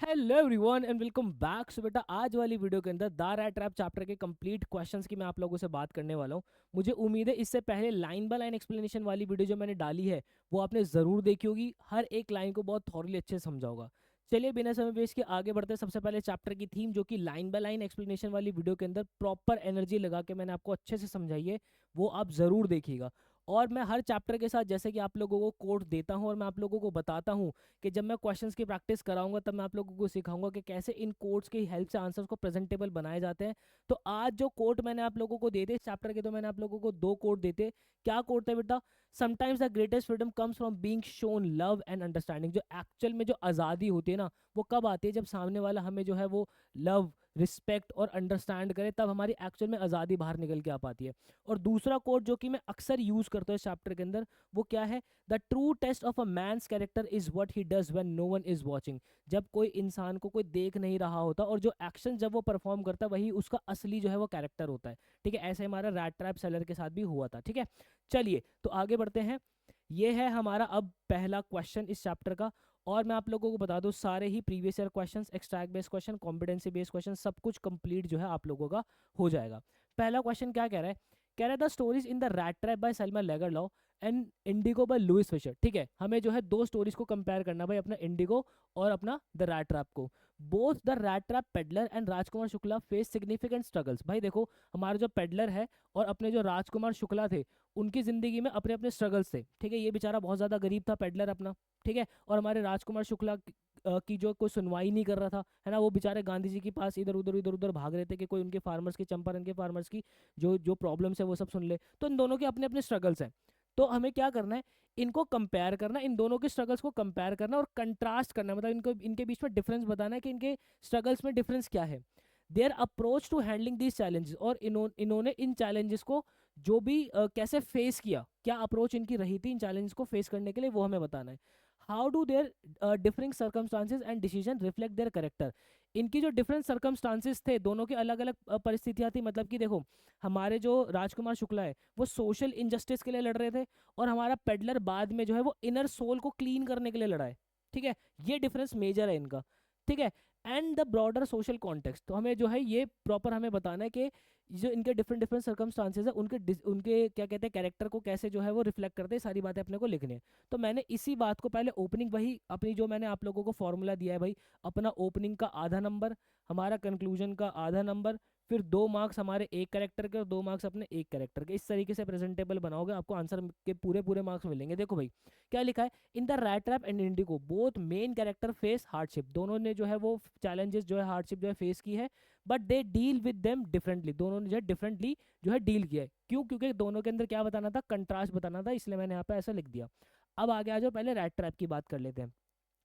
Hello everyone and welcome back. So बेटा आज वाली वीडियो के अंदर द रैट ट्रैप चैप्टर के कंप्लीट क्वेश्चंस की मैं आप लोगों से बात करने वाला हूँ। मुझे उम्मीद है इससे पहले लाइन बाय लाइन एक्सप्लेनेशन वाली वीडियो जो मैंने डाली है वो आपने ज़रूर देखी होगी, हर एक लाइन को बहुत थॉरली अच्छे से समझा होगा। चलिए बिना समय वेस्ट के आगे बढ़ते हैं। सबसे पहले चैप्टर की थीम जो कि लाइन बाय लाइन एक्सप्लेनेशन वाली वीडियो के अंदर प्रॉपर एनर्जी लगा के मैंने आपको अच्छे से समझाई है, वो आप ज़रूर देखिएगा। और मैं हर चैप्टर के साथ जैसे कि आप लोगों को कोड देता हूँ और मैं आप लोगों को बताता हूँ कि जब मैं क्वेश्चंस की प्रैक्टिस कराऊंगा तब मैं आप लोगों को सिखाऊंगा कि कैसे इन कोड्स की हेल्प से आंसर्स को प्रेजेंटेबल बनाए जाते हैं। तो आज जो कोड मैंने आप लोगों को दे दे इस चैप्टर के, तो मैंने आप लोगों को दो कोड देते। क्या कोड थे बेटा? Sometimes the greatest freedom comes from being shown love and understanding. जो एक्चुअल में जो आज़ादी होती है ना, वो कब आती है? जब सामने वाला हमें जो है वो लव, रिस्पेक्ट और अंडरस्टैंड करे, तब हमारी एक्चुअल में आज़ादी बाहर निकल के आ पाती है। और दूसरा कोड जो कि मैं अक्सर यूज़ करता हूँ इस चैप्टर के अंदर, वो क्या है? The true test of a man's character is what he does when no one is watching. जब कोई इंसान को कोई देख नहीं रहा होता और जो एक्शन जब वो परफॉर्म करता है वही उसका असली जो है वो कैरेक्टर होता है। ठीक है, ऐसे हमारा रैट ट्रैप सेलर के साथ भी हुआ था। ठीक है, चलिए तो आगे बढ़ते हैं। ये है हमारा अब पहला क्वेश्चन इस चैप्टर का। और मैं आप लोगों को बता दूं, सारे ही previous year questions, extract based question, competency based question, सब कुछ कंप्लीट जो है आप लोगों का हो जाएगा। पहला क्वेश्चन क्या कह रहा है? कह रहा है the stories in the rat trap by Selma Lagerlof and Indigo by Louis Fischer. ठीक है, हमें जो है दो स्टोरीज को कंपेयर करना भाई, अपना इंडिगो और अपना द रैट ट्रैप को। Both the rat trap peddler and Rajkumar Shukla face significant struggles. भाई देखो, हमारा जो पेडलर है और अपने जो राजकुमार शुक्ला थे, उनकी जिंदगी में अपने अपने स्ट्रगल्स थे। ठीक है, ये बेचारा बहुत ज्यादा गरीब था पेडलर अपना। ठीक है, और हमारे राजकुमार शुक्ला की जो कोई सुनवाई नहीं कर रहा था, है ना, वो बेचारे गांधी जी के पास इधर उधर भाग रहे थे कि कोई उनके फार्मर्स की, चंपारण के फार्मर्स की जो जो प्रॉब्लम्स है वो सब सुन ले। तो इन दोनों के अपने अपने स्ट्रगल्स हैं। तो हमें क्या करना है? इनको कंपेयर करना, इन दोनों के स्ट्रगल्स को कंपेयर करना और कंट्रास्ट करना, मतलब इनको इनके बीच में डिफरेंस बताना है कि इनके स्ट्रगल्स में डिफरेंस क्या है। Their approach to handling these challenges, और इन्होंने इन चैलेंजेस को जो भी कैसे फेस किया, क्या अप्रोच इनकी रही थी इन चैलेंजेस को फेस करने के लिए, वो हमें बताना है। How do their differing circumstances and decision reflect their character. इनकी जो डिफरेंट सर्कमस्टांसेस थे, दोनों की अलग अलग परिस्थितियां थी। मतलब कि देखो, हमारे जो राजकुमार शुक्ला है वो सोशल इनजस्टिस के लिए लड़ रहे थे, और हमारा पेडलर बाद में जो है वो इनर सोल को क्लीन करने के लिए लड़ा है। ठीक है, ये डिफरेंस मेजर है इनका। ठीक है, and the broader social context, तो हमें जो है ये प्रॉपर हमें बताना है कि जो इनके डिफरेंट डिफरेंट सर्कमस्टांसेस है उनके उनके क्या कहते हैं कैरेक्टर को कैसे जो है वो रिफ्लेक्ट करते हैं, सारी बातें अपने को लिखनी है। तो मैंने इसी बात को पहले ओपनिंग, वही अपनी जो मैंने आप लोगों को फॉर्मूला दिया है भाई, अपना ओपनिंग का आधा नंबर, हमारा कंक्लूजन का आधा नंबर, फिर 2 मार्क्स हमारे एक कैरेक्टर के और 2 मार्क्स अपने एक कैरेक्टर के। इस तरीके से प्रेजेंटेबल बनाओगे, आपको आंसर के पूरे पूरे मार्क्स मिलेंगे। देखो भाई क्या लिखा है? इन the rat trap and Indigo both men character face hardship. दोनों ने जो है वो चैलेंजेस जो है, हार्डशिप जो है फेस की है, but they deal with them differently. दोनों ने जो है डिफरेंटली जो है डील किया है। क्यों? क्योंकि दोनों के अंदर क्या बताना था? कंट्रास्ट बताना था, इसलिए मैंने यहाँ पे ऐसा लिख दिया। अब आगे आ जाओ, पहले रैट ट्रैप की बात कर लेते हैं।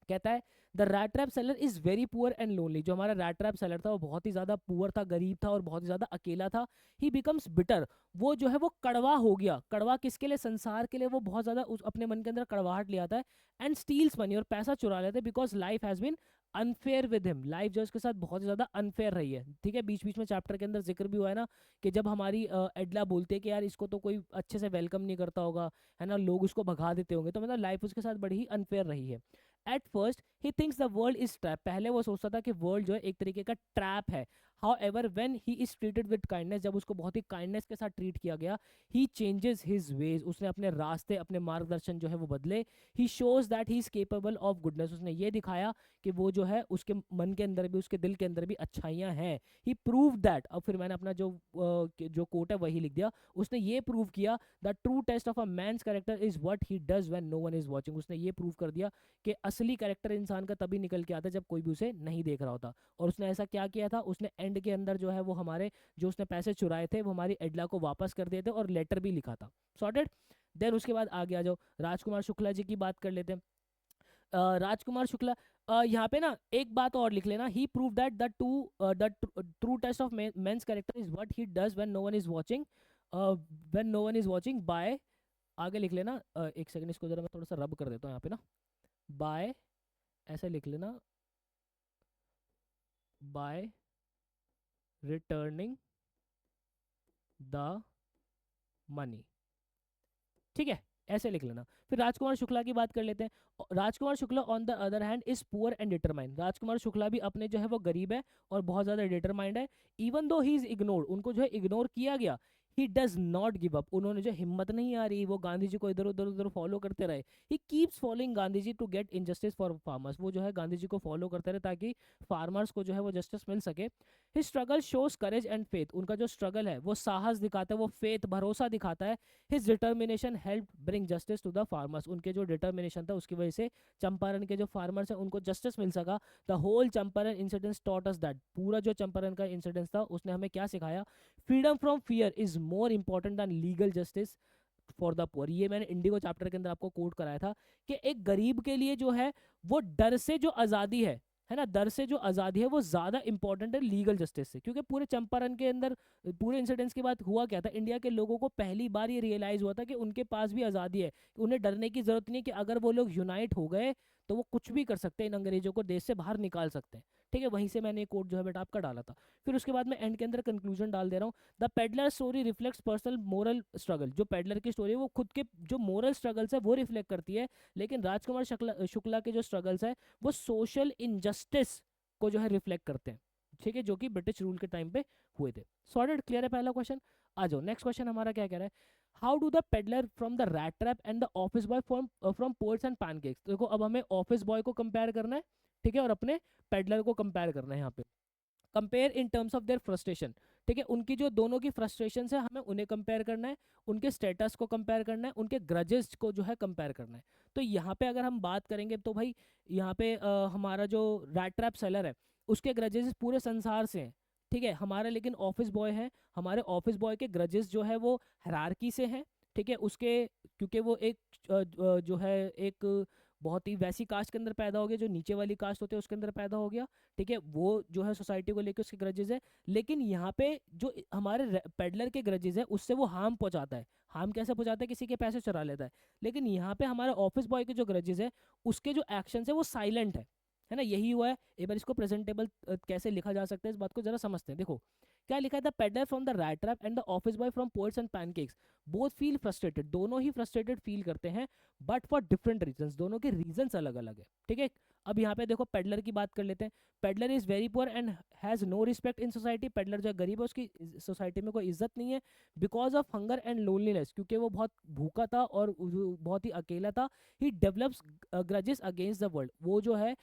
कहता है the rat trap seller is very poor and lonely. जो हमारा रैट ट्रैप सेलर था वो बहुत ही ज्यादा पुअर था, गरीब था और बहुत ही ज्यादा अकेला था। ही बिकम्स बिटर, वो जो है वो कड़वा हो गया। कड़वा किसके लिए? संसार के लिए। वो बहुत ज्यादा अपने मन के अंदर कड़वाहट ले आता है। एंड स्टील्स मनी, और पैसा चुरा लेते हैं, because life has been unfair with him. Life जो इसके साथ बहुत ज्यादा अनफेयर रही है। ठीक है, बीच बीच में चैप्टर के अंदर जिक्र भी हुआ है ना, कि जब हमारी एडला बोलते हैं कि यार इसको तो कोई अच्छे से वेलकम नहीं करता होगा, है ना, लोग उसको भगा देते होंगे, तो मतलब लाइफ उसके साथ बड़ी ही अनफेयर रही है। At first he thinks the world is trap. पहले वो सोचता था कि वर्ल्ड जो है एक तरीके का ट्रैप है। How ever when he is treated with kindness, जब उसको बहुत ही काइंडनेस के साथ ट्रीट किया गया, ही चेंजेस हिज वेज, उसने अपने रास्ते, अपने मार्गदर्शन जो है वो बदले। He shows that he is capable of goodness, उसने ये दिखाया कि वो जो है उसके मन के अंदर भी, उसके दिल के अंदर भी अच्छाइयाँ हैं। ही प्रूव दैट, अब फिर मैंने अपना जो कोट है वही लिख दिया। उसने ये प्रूव किया, the true test of a man's character is what he does when no one is watching. उसने ये प्रूव कर दिया कि असली कैरेक्टर इंसान का तभी निकल के आता है जब कोई भी उसे नहीं देख रहा होता। और उसने ऐसा क्या किया था? उसने एंड के अंदर जो है वो हमारे, जो उसने पैसे चुराए थे वो हमारी एडला को वापस कर दिए थे और लेटर भी लिखा था। सॉर्टेड। देन उसके बाद आगे आ जाओ, राजकुमार शुक्ला जी की बात कर लेते हैं। राजकुमार शुक्ला, यहाँ पे ना एक बात और लिख लेना, he prove that the true test of men's character is what he does when no one is watching, when no one is watching by, आगे लिख लेना, एक सेकंड, इसको जरा मैं थोड़ा सा रब कर देता हूँ यहाँ पे ना, बाय, ऐसे लिख लेना, बाय रिटर्निंग द मनी। ठीक है, ऐसे लिख लेना। फिर राजकुमार शुक्ला की बात कर लेते हैं। Rajkumar Shukla on the other hand is poor and determined. Rajkumar Shukla भी अपने जो है वो गरीब है और बहुत ज़्यादा डिटरमाइंड है। इवन दो ही इज इग्नोर्ड, उनको जो है इग्नोर किया गया, he does not give up, उन्होंने जो हिम्मत नहीं आ रही वो गांधी जी को इधर उधर उधर फॉलो करते रहे। He keeps following Gandhi ji to get injustice for farmers, वो जो है गांधी जी को फॉलो करते रहे ताकि फार्मर्स को जो है वो जस्टिस मिल सके। His struggle shows courage and faith, उनका जो स्ट्रगल है वो साहस दिखाता है, वो फेथ भरोसा दिखाता है। His determination help bring justice to the farmers, उनके जो डिटर्मिनेशन था उसकी वजह से चंपारण के जो फार्मर्स हैं उनको जस्टिस मिल सका। The whole Champaran incident taught us that, पूरा जो चंपारण का इंसिडेंट था उसने हमें क्या सिखाया, freedom from fear is more important than legal justice for the poor. ये मैंने इंडिगो चैप्टर के अंदर आपको कोट कराया था कि एक गरीब के लिए जो है वो डर से जो आज़ादी है ना, डर से जो आज़ादी है वो ज़्यादा इंपॉर्टेंट है लीगल जस्टिस से। क्योंकि पूरे चंपारण के अंदर पूरे इंसिडेंट्स के बाद हुआ क्या था, इंडिया के लोगों को पहली बार ये रियलाइज़ हुआ था कि उनके पास भी आज़ादी है, उन्हें डरने की ज़रूरत नहीं कि अगर वो लोग यूनाइट हो गए तो वो कुछ भी कर सकते हैं, इन अंग्रेजों को देश से बाहर निकाल सकते हैं। ठीक है, वहीं से मैंने एक कोट जो है बेटा आपका डाला था। फिर उसके बाद मैं एंड के अंदर कंक्लूजन डाल दे रहा हूँ। The peddler story reflects personal moral struggle, जो पेडलर की स्टोरी है वो खुद के जो मोरल स्ट्रगल्स है वो रिफ्लेक्ट करती है। लेकिन राजकुमार शुक्ला के जो स्ट्रगल्स है वो सोशल इनजस्टिस को जो है रिफ्लेक्ट करते हैं। ठीक है, जो कि ब्रिटिश रूल के टाइम पे हुए थे। सॉर्टेड, क्लियर है पहला क्वेश्चन। आ जाओ नेक्स्ट क्वेश्चन हमारा क्या कह रहा है, how do the peddler from the rat trap and the office boy from ports and pancakes. देखो अब हमें ऑफिस बॉय को कंपेयर करना है, ठीक है, और अपने पेडलर को कंपेयर करना है यहाँ पे। Compare in terms of their frustration, ठीक है, उनकी जो दोनों की फ्रस्ट्रेशन है हमें उन्हें कंपेयर करना है, उनके स्टेटस को कंपेयर करना है, उनके ग्रजेस को जो है कंपेयर करना है। तो यहाँ पे अगर हम बात करेंगे तो भाई यहाँ पे हमारा जो रैट ट्रैप सेलर है उसके ग्रजेस पूरे संसार से हैं। ठीक है, हमारा लेकिन ऑफिस बॉय है, हमारे ऑफिस बॉय के ग्रजेस जो है वो हायरार्की से हैं। ठीक है, उसके क्योंकि वो एक जो है एक बहुत ही वैसी कास्ट के अंदर पैदा हो गया जो नीचे वाली कास्ट होते हैं उसके अंदर पैदा हो गया। ठीक है, वो जो है सोसाइटी को लेकर उसके ग्रजेस है। लेकिन यहाँ पे जो हमारे पेडलर के ग्रजेस है उससे वो हार्म पहुंचाता है। हार्म कैसे पहुंचाता है, किसी के पैसे चुरा लेता है। लेकिन यहाँ पे हमारे ऑफिस बॉय के जो ग्रजेस है उसके जो एक्शन है वो साइलेंट है ना, यही हुआ है। एक बार इसको प्रेजेंटेबल कैसे लिखा जा सकता है इस बात को जरा समझते हैं। देखो क्या लिखा है, the peddler from the rat trap and the office boy from ports and pancakes both feel frustrated, दोनों ही फ्रस्ट्रेटेड फील करते हैं बट फॉर डिफरेंट रीजंस, दोनों के रीजंस अलग अलग है। ठीक है, अब यहाँ पे देखो पेडलर की बात कर लेते हैं। Peddler is very poor and has no respect in society, peddler जो गरीब है उसकी सोसाइटी में कोई इज्जत नहीं है। Because of hunger and loneliness, क्योंकि वो बहुत भूखा था और बहुत ही अकेला था। He develops grudges against the world, वो जो है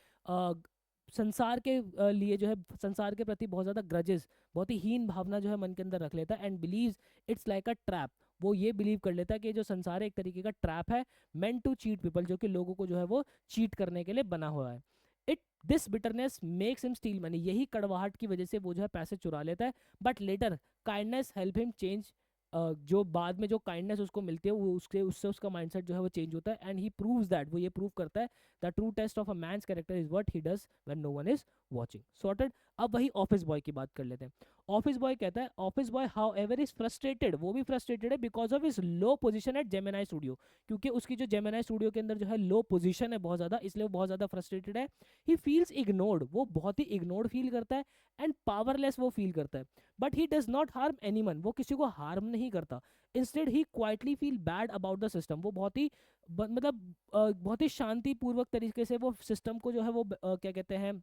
संसार के लिए जो है संसार के प्रति बहुत ज़्यादा ग्रजेस, बहुत ही हीन भावना जो है मन के अंदर रख लेता है। And believes it's like a trap, वो ये बिलीव कर लेता है कि जो संसार है एक तरीके का ट्रैप है, मेंट टू चीट पीपल, जो कि लोगों को जो है वो चीट करने के लिए बना हुआ है। It this bitterness makes him steel money, यही कड़वाहट की वजह से वो जो है पैसे चुरा लेता है। But later kindness help him change, जो बाद में जो काइंडनेस उसको मिलती है वो उसके उससे उसका माइंडसेट जो है वो चेंज होता है। एंड ही प्रूव्स दैट, वो ये प्रूव करता है the true test of a man's character is what he does when no one is watching. Sorted. अब वही ऑफिस बॉय की बात कर लेते हैं। ऑफिस बॉय कहता है, office boy however is frustrated, वो भी फ्रस्ट्रेटेड है because of his low position at Gemini studio, क्योंकि उसकी जो जेमिनाई स्टूडियो के अंदर जो है लो पोजीशन है बहुत ज़्यादा, इसलिए वो बहुत ज़्यादा फ्रस्ट्रेटेड है। ही फील्स इग्नोर्ड, वो बहुत ही इग्नोर्ड फील करता है। एंड पावरलेस वो फील करता है। But he does not harm anyone, वो किसी को हार्म नहीं करता। Instead he quietly feel bad about the system, वो बहुत ही मतलब बहुत ही शांतिपूर्वक तरीके से वो सिस्टम को जो है वो क्या कहते हैं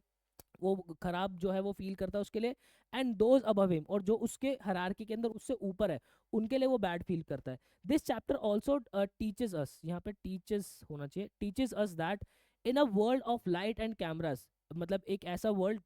वो खराब जो है वो फील करता है उसके लिए। एंड दोज अबव हिम, और जो उसके हायरार्की के अंदर उससे ऊपर है उनके लिए वो बैड फील करता है। This chapter also teaches us, यहाँ पे टीचेस होना चाहिए, teaches us that in a world of light and cameras, मतलब एक ऐसा वर्ल्ड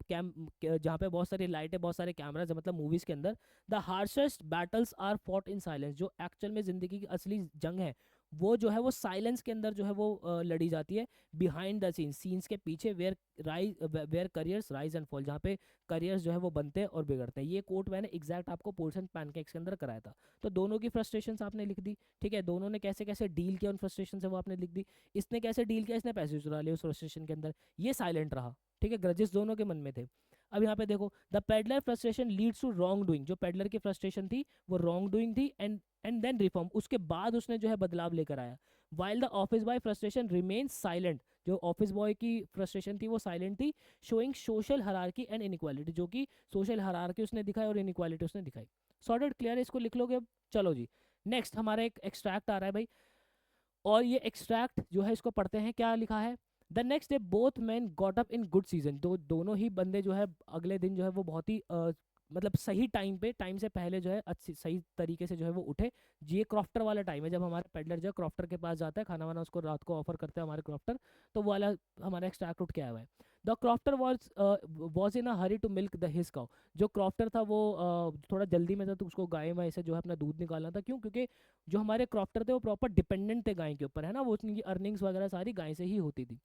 जहाँ पे बहुत सारी लाइट है बहुत सारे कैमराज है, मतलब मूवीज के अंदर, the harshest battles are fought in silence, जो एक्चुअल में जिंदगी की असली जंग है वो जो है वो साइलेंस के अंदर जो है वो लड़ी जाती है। बिहाइंड द सीन्स, सीन्स के पीछे, where careers rise and fall, जहाँ पे करियर्स जो है वो बनते हैं और बिगड़ते हैं। ये कोट मैंने एग्जैक्ट आपको पोर्शन पैनकेक्स के अंदर कराया था। तो दोनों की फ्रस्ट्रेशन आपने लिख दी। ठीक है, दोनों ने कैसे कैसे डील किया उन फ्रस्ट्रेशन से वो आपने लिख दी। इसने कैसे डील किया, इसने पैसे चुरा लिए उस फ्रस्ट्रेशन के अंदर, ये साइलेंट रहा। ठीक है, ग्रजेस दोनों के मन में थे। अब यहाँ पे देखो, the peddler frustration leads to wrong doing, जो पेडलर की फ्रस्ट्रेशन थी वो रॉन्ग डूइंग थी। एंड देन रिफॉर्म, उसके बाद उसने जो है बदलाव लेकर आया। While the office boy frustration remains silent, जो ऑफिस बॉय की फ्रस्ट्रेशन थी वो साइलेंट थी। Showing social hierarchy and inequality, जो कि सोशल हरारकी उसने दिखाई और इनइक्वालिटी उसने दिखाई। सॉर्टेड, क्लियर है, इसको लिख लोगे अब। चलो जी, नेक्स्ट हमारा एक एक्सट्रैक्ट आ रहा है भाई। और ये एक्सट्रैक्ट जो है इसको पढ़ते हैं, क्या लिखा है। The next day both men got up in good season, तो दोनों ही बंदे जो है अगले दिन जो है वो बहुत ही मतलब सही टाइम पे, टाइम से पहले जो है अच्छी सही तरीके से जो है वो उठे। ये क्रॉफ्टर वाला टाइम है जब हमारा पेडलर जो है क्रॉफ्टर के पास जाता है, खाना वाना उसको रात को ऑफर करते हैं हमारे क्रॉफ्टर, तो वो वाला हमारा एक्सट्रैक्ट उठ के आया हुआ है। The crofter was in a hurry to milk the his cow, जो क्रॉफ्टर था वो थोड़ा जल्दी में था, तो उसको गाय वाय से जो है अपना दूध निकालना था। क्यों? क्योंकि जो हमारे क्रॉफ्टर थे वो प्रॉपर डिपेंडेंट थे गाय के ऊपर, है ना, वो उनकी अर्निंग्स वगैरह सारी गाय से ही होती थी।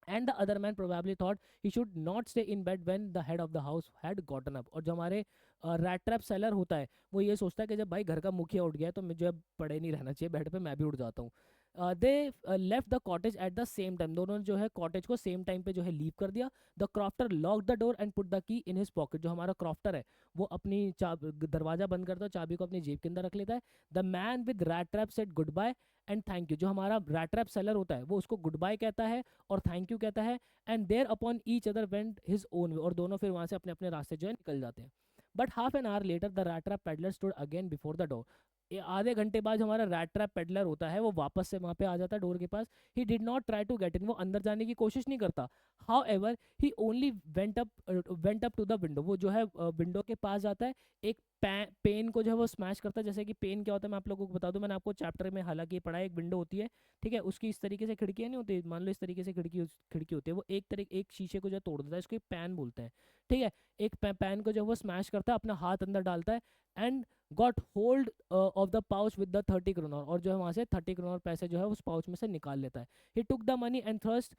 And the other man probably thought he should not stay in bed when the head of the house had gotten up, और जो हमारे रैट ट्रैप सेलर होता है वो ये सोचता है कि जब भाई घर का मुखिया उठ गया है तो मुझे अब पड़े नहीं रहना चाहिए बेड पे, मैं भी उठ जाता हूँ। They left the cottage at the same time, दोनों ने जो है कॉटेज को सेम टाइम पे जो है लीव कर दिया। The crofter lock the door and put the key in his pocket, जो हमारा क्रॉफ्टर है वो अपनी दरवाजा बंद करता है, चाबी को अपनी जेब के अंदर रख लेता है। The man with rat trap said good bye and thank you, जो हमारा रैट ट्रैप सेलर होता है वो उसको गुड बाय कहता है और थैंक यू कहता है। And thereupon each other went his own way, और दोनों फिर वहां से अपने अपने रास्ते जो है निकल जाते हैं। But half an hour later the rat trap peddler stood again before the door, आधे घंटे बाद हमारा रैट ट्रैप पेडलर होता है वो वापस से वहाँ पे आ जाता है डोर के पास। He did not try to get in, वो अंदर जाने की कोशिश नहीं करता। However he only went up to the window, वो जो है विंडो के पास जाता है, एक पेन को जो है वो स्मैश करता है। जैसे कि पेन क्या होता है मैं आप लोगों को बता दूं, मैंने आपको चैप्टर में हालांकि पढ़ा है, एक विंडो होती है, ठीक है, उसकी इस तरीके से खिड़कियाँ नहीं होती, मान लो इस तरीके से खिड़की होती है, वो एक शीशे को जो है तोड़ देता है, इसको पैन बोलते हैं, ठीक है। एक पैन को जो है वो स्मैश करता है, अपना हाथ अंदर डालता है and got hold of the pouch with the 30 crore, और जो है वहाँ से 30 करोड़ पैसे जो है उस पाउच में से निकाल लेता है। He took the money and thrust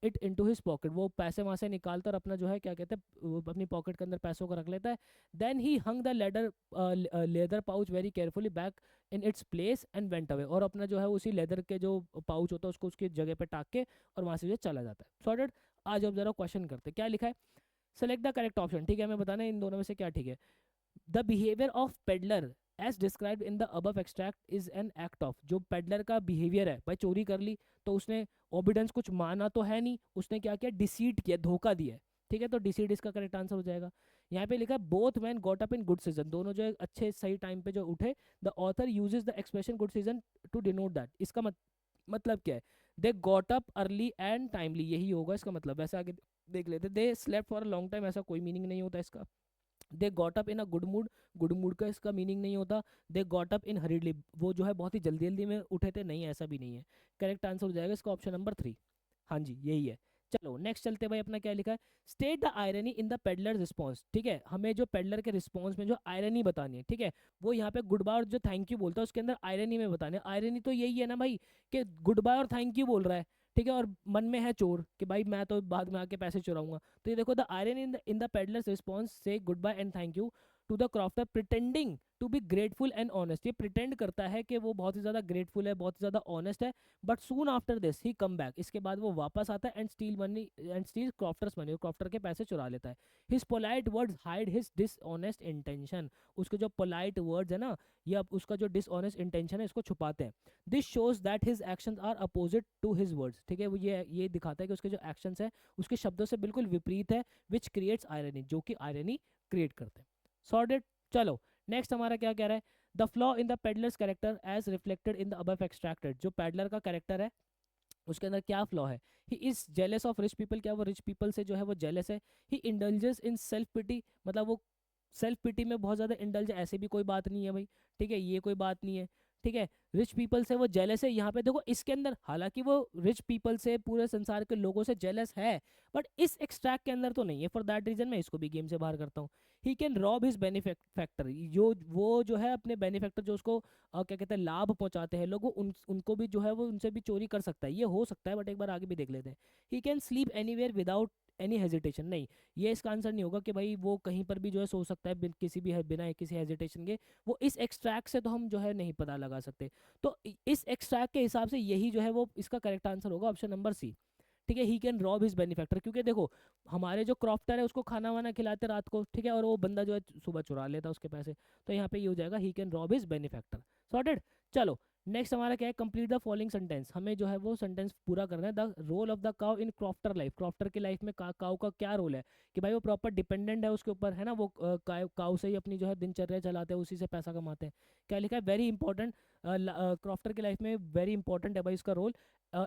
it into his pocket, वो पैसे वहाँ से निकालता और अपना जो है क्या कहते हैं अपनी पॉकेट के अंदर पैसों को रख लेता है। Then he hung the leather pouch very carefully back in its place and went away, और अपना जो है उसी लेदर के जो पाउच होता है उसको उसकी जगह पे टाक के और वहाँ से जो चला जाता है। सॉर्टेड। आज अब जरा क्वेश्चन करते हैं, क्या लिखा है। सेलेक्ट द करेक्ट ऑप्शन, ठीक है, हमें बताना है इन दोनों में से क्या ठीक है। The behaviour of peddler as describe in the above extract is an act of, जो पेडलर का बिहेवियर है, भाई चोरी कर ली तो उसने ओबिडेंस कुछ माना तो है नहीं, उसने क्या किया, डिसीट किया, धोखा दिया है, ठीक है, तो डिसीट इसका करेक्ट आंसर हो जाएगा। यहाँ पे लिखा है both men got up in good season, दोनों जो है अच्छे सही टाइम पे जो उठे। The author uses the expression good season to denote that, इसका मतलब क्या है, they got up early and timely, यही होगा इसका मतलब। वैसे आगे देख लेते, they slept for a long time, ऐसा कोई मीनिंग नहीं होता इसका। They got up in a good mood का इसका मीनिंग नहीं होता। दे गॉट अप इन हरीडली, वो जो है बहुत ही जल्दी जल्दी में उठे थे, नहीं ऐसा भी नहीं है। करेक्ट आंसर हो जाएगा इसका ऑप्शन नंबर 3। हाँ जी यही है। चलो नेक्स्ट चलते भाई, अपना क्या लिखा है, state the irony in the peddler response, ठीक है, हमें जो पेडलर के रिस्पॉन्स में जो आयरनी बतानी है, ठीक है, वो यहाँ पे गुड बाय और जो थैंक यू बोलता है उसके अंदर आयरनी में बताने। आयरनी तो यही है ना भाई कि गुड बाय और थैंक यू बोल रहा है, ठीक है, और मन में है चोर कि भाई मैं तो बाद में आके पैसे चुराऊंगा। तो ये देखो, the iron in the pedlar's response से good bye and thank you to the crofter pretending to be grateful and honest, ये प्रिटेंड करता है कि वो बहुत ही ज़्यादा ग्रेटफुल है, बहुत ही ज़्यादा ऑनेस्ट है। But soon after this he come back, इसके बाद वो वापस आता है and steal money and steal crofter's money, crofter के पैसे चुरा लेता है। His polite words hide his dishonest intention, उसके जो पोलाइट वर्ड्स है ना, ये उसका जो डिसऑनेस्ट इंटेंशन है इसको छुपाते हैं। This shows that his actions are opposite to his words, ठीक है, वो ये दिखाता है कि उसके जो एक्शंस है उसके शब्दों से बिल्कुल विपरीत है, विच क्रिएट्स आयरनी, जो कि आयरनी क्रिएट करते हैं। सॉर्टेड। चलो नेक्स्ट हमारा क्या कह रहा है, the flaw in the peddler's character as reflected in the above extracted, जो पेडलर का कैरेक्टर है उसके अंदर क्या फ्लॉ है। He is jealous of rich people, क्या वो रिच पीपल से जो है वो जेलस है। ही इंडल्जेस इन सेल्फ पिटी, मतलब वो सेल्फ पिटी में बहुत ज़्यादा इंडल्ज है, ऐसे भी कोई बात नहीं है भाई, ठीक है, ये कोई बात नहीं है, ठीक है। रिच पीपल से वो जेलस है, यहाँ पे देखो इसके अंदर हालांकि वो रिच पीपल से पूरे संसार के लोगों से जेलस है, बट इस एक्सट्रैक्ट के अंदर तो नहीं है। फॉर दैट रीजन मैं इसको भी गेम से बाहर करता हूँ। He can rob his benefactor, जो वो जो है अपने बेनिफैक्टर जो उसको क्या कहते हैं लाभ पहुंचाते हैं लोगों, उनको भी जो है वो उनसे भी चोरी कर सकता है, ये हो सकता है, बट एक बार आगे भी देख लेते हैं। He can sleep anywhere without any hesitation, नहीं ये इसका आंसर नहीं होगा कि भाई वो कहीं पर भी जो है सो सकता है किसी भी बिना किसी हेजिटेशन के, वो इस एक्सट्रैक्ट से तो हम जो है नहीं पता लगा सकते। तो इस एक्सट्रैक्ट के हिसाब से यही जो है वो इसका करेक्ट आंसर होगा ऑप्शन नंबर सी, ठीक है। He can rob his benefactor, क्योंकि देखो हमारे जो क्रॉफ्टर है उसको खाना वाना खिलाते रात को, ठीक है, और वो बंदा जो है सुबह चुरा लेता उसके पैसे, तो यहाँ पे ये हो जाएगा he can rob his benefactor. Sorted. चलो नेक्स्ट हमारा क्या है, कंप्लीट द फॉलोइंग सेंटेंस, हमें जो है वो सेंटेंस पूरा करना है। The role of the cow in crofter life, crofter की लाइफ में काउ का क्या रोल है, कि भाई वो प्रॉपर डिपेंडेंट है उसके ऊपर, है ना, वो काउ से ही अपनी जो है दिनचर्या चलाते हैं, उसी से पैसा कमाते हैं। क्या लिखा है, वेरी इंपॉर्टेंट क्रॉफ्टर की लाइफ में वेरी इंपॉर्टेंट है भाई उसका role.